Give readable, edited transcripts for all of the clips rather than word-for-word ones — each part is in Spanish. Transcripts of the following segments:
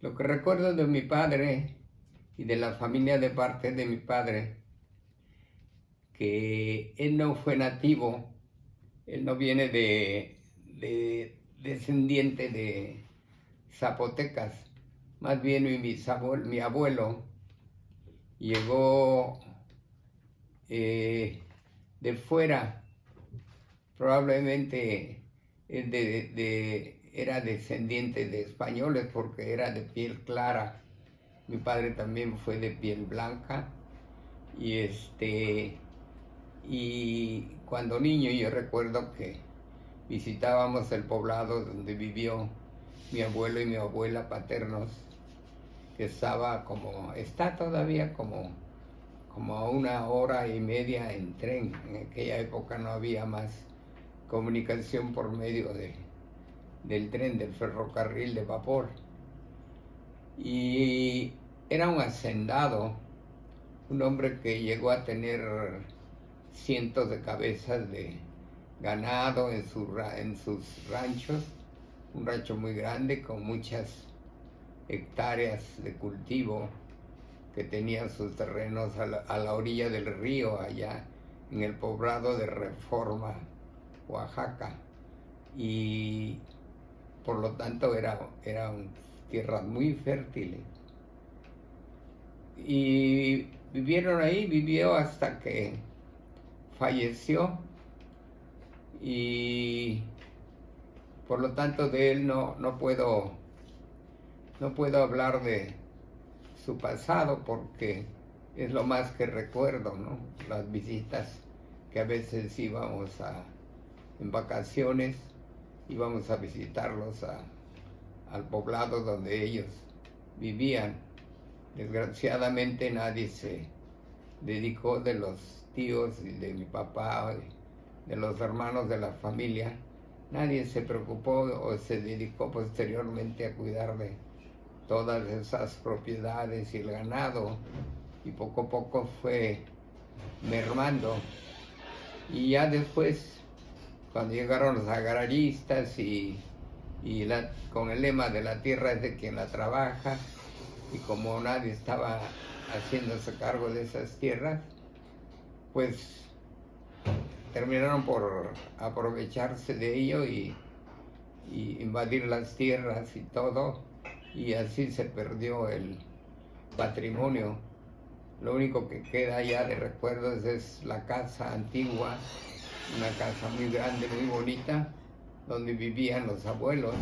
Lo que recuerdo de mi padre y de la familia de parte de mi padre, que él no fue nativo, él no viene de descendiente de zapotecas, más bien mi abuelo llegó de fuera, probablemente era descendiente de españoles porque era de piel clara. Mi padre también fue de piel blanca y cuando niño yo recuerdo que visitábamos el poblado donde vivió mi abuelo y mi abuela paternos, que está todavía como a 1 hora y media en tren. En aquella época no había más comunicación por medio del tren, del ferrocarril de vapor. Y era un hacendado, un hombre que llegó a tener cientos de cabezas de ganado en sus ranchos, un rancho muy grande con muchas hectáreas de cultivo, que tenían sus terrenos a la orilla del río, allá en el poblado de Reforma, Oaxaca, y por lo tanto eran tierras muy fértiles. Y vivió hasta que falleció, y por lo tanto de él no puedo hablar de su pasado porque es lo más que recuerdo, ¿no? Las visitas que a veces en vacaciones, íbamos a visitarlos al poblado donde ellos vivían. Desgraciadamente nadie se dedicó, de los tíos y de mi papá, de los hermanos de la familia, nadie se preocupó o se dedicó posteriormente a cuidar de todas esas propiedades y el ganado, y poco a poco fue mermando. Y ya después, cuando llegaron los agraristas con el lema de la tierra es de quien la trabaja, y como nadie estaba haciéndose cargo de esas tierras, pues terminaron por aprovecharse de ello y invadir las tierras y todo, y así se perdió el patrimonio. Lo único que queda ya de recuerdos es la casa antigua, una casa muy grande, muy bonita, donde vivían los abuelos,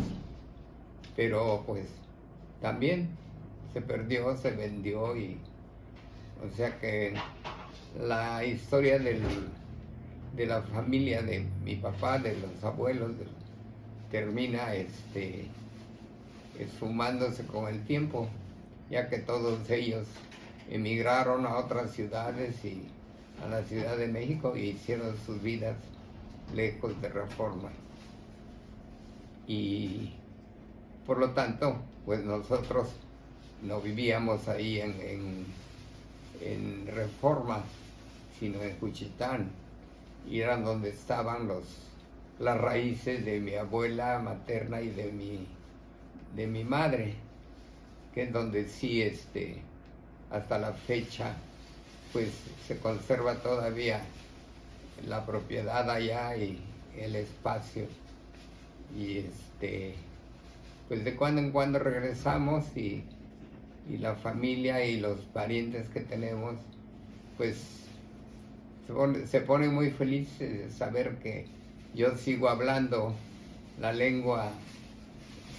pero pues también se perdió, se vendió, y o sea que la historia de la familia de mi papá, de los abuelos, termina esfumándose con el tiempo, ya que todos ellos emigraron a otras ciudades y a la Ciudad de México e hicieron sus vidas lejos de Reforma. Y por lo tanto, pues nosotros no vivíamos ahí en Reforma, sino en Juchitán, y eran donde estaban las raíces de mi abuela materna y de mi madre, que es donde sí hasta la fecha pues se conserva todavía la propiedad allá y el espacio, y pues de cuando en cuando regresamos, y la familia y los parientes que tenemos pues se ponen muy felices de saber que yo sigo hablando la lengua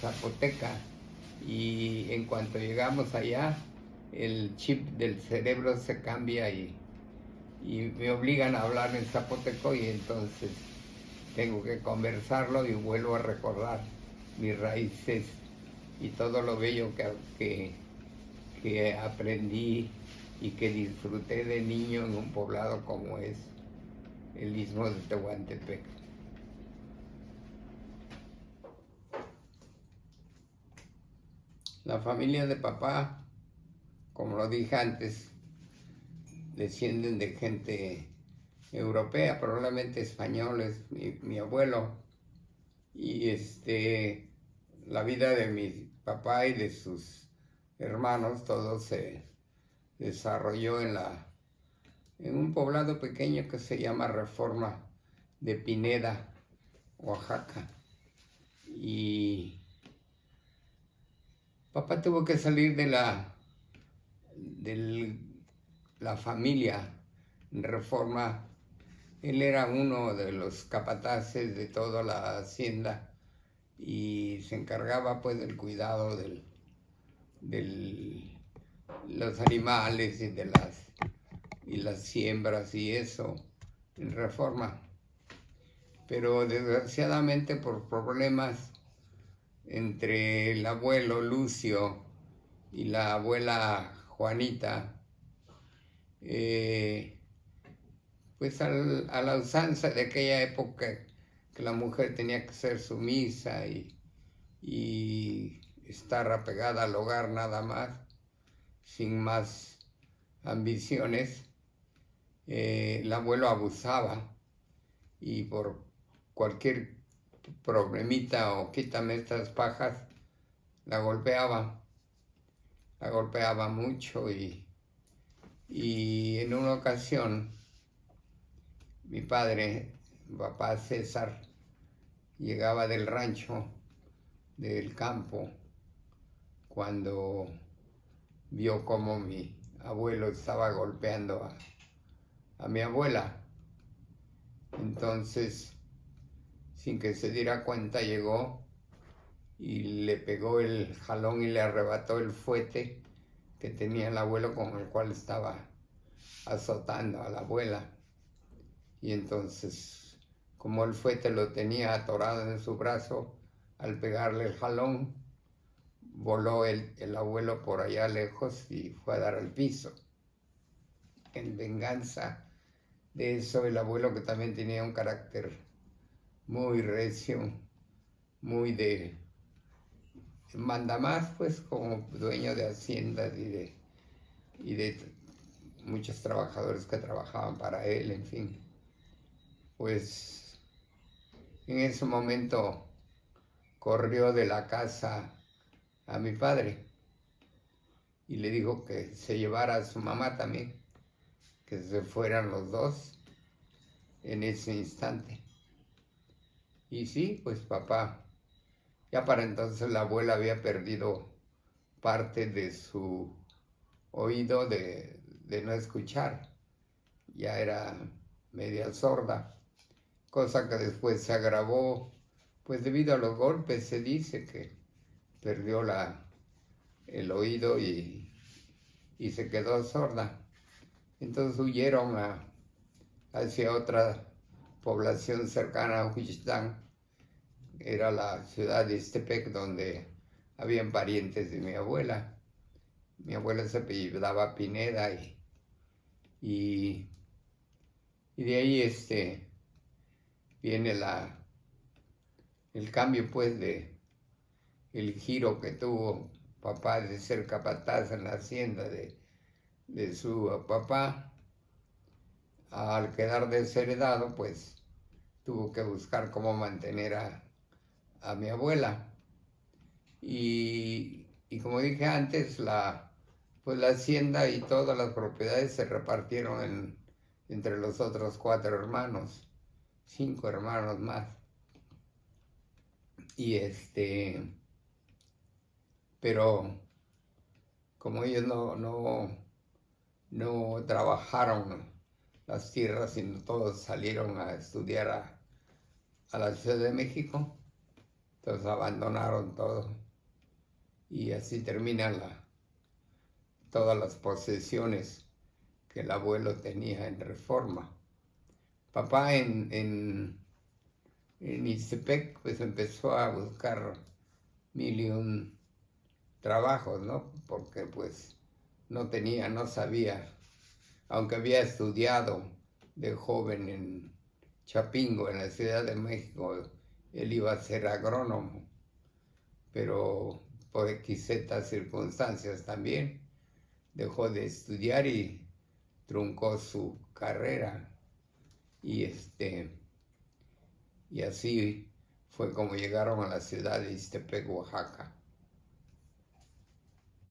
zapoteca, y en cuanto llegamos allá el chip del cerebro se cambia y me obligan a hablar en zapoteco, y entonces tengo que conversarlo y vuelvo a recordar mis raíces y todo lo bello que aprendí y que disfruté de niño en un poblado como es el Istmo de Tehuantepec. La familia de papá, como lo dije antes, descienden de gente europea, probablemente españoles, mi abuelo, y la vida de mi papá y de sus hermanos, todo se desarrolló en un poblado pequeño que se llama Reforma de Pineda, Oaxaca. Y papá tuvo que salir de la familia en Reforma. Él era uno de los capataces de toda la hacienda y se encargaba pues del cuidado de los animales y las siembras y eso en Reforma. Pero desgraciadamente por problemas entre el abuelo Lucio y la abuela Juanita, pues a la usanza de aquella época, que la mujer tenía que ser sumisa y estar apegada al hogar nada más, sin más ambiciones, el abuelo abusaba y por cualquier problemita o quítame estas pajas, la golpeaba mucho y en una ocasión mi papá César, llegaba del rancho, del campo, cuando vio cómo mi abuelo estaba golpeando a mi abuela. Entonces, sin que se diera cuenta, llegó y le pegó el jalón y le arrebató el fuete que tenía el abuelo con el cual estaba azotando a la abuela. Y entonces, como el fuete lo tenía atorado en su brazo, al pegarle el jalón, voló el abuelo por allá lejos y fue a dar al piso. En venganza de eso, el abuelo, que también tenía un carácter muy recio, muy de mandamás, pues como dueño de haciendas y de muchos trabajadores que trabajaban para él, en fin. Pues en ese momento corrió de la casa a mi padre y le dijo que se llevara a su mamá también, que se fueran los dos en ese instante. Y sí, pues papá, ya para entonces la abuela había perdido parte de su oído de no escuchar, ya era media sorda, cosa que después se agravó, pues debido a los golpes. Se dice que perdió el oído y se quedó sorda. Entonces huyeron hacia otra población cercana a Juchitán. Era la ciudad de Ixtepec, donde habían parientes de mi abuela. Mi abuela se apellidaba Pineda y de ahí viene el cambio, pues, el giro que tuvo papá de ser capataz en la hacienda de su papá. Al quedar desheredado, pues tuvo que buscar cómo mantener a mi abuela. Y como dije antes, pues la hacienda y todas las propiedades se repartieron entre los otros 4 hermanos, 5 hermanos más. Y pero como ellos no trabajaron las tierras, sino todos salieron a estudiar a la Ciudad de México, entonces abandonaron todo. Y así terminan todas las posesiones que el abuelo tenía en Reforma. Papá en Ixtepec pues empezó a buscar 1001 trabajos, ¿no? Porque pues no sabía, aunque había estudiado de joven en Chapingo, en la Ciudad de México, él iba a ser agrónomo, pero por XZ circunstancias también dejó de estudiar y truncó su carrera. Y así fue como llegaron a la ciudad de Ixtepec, Oaxaca.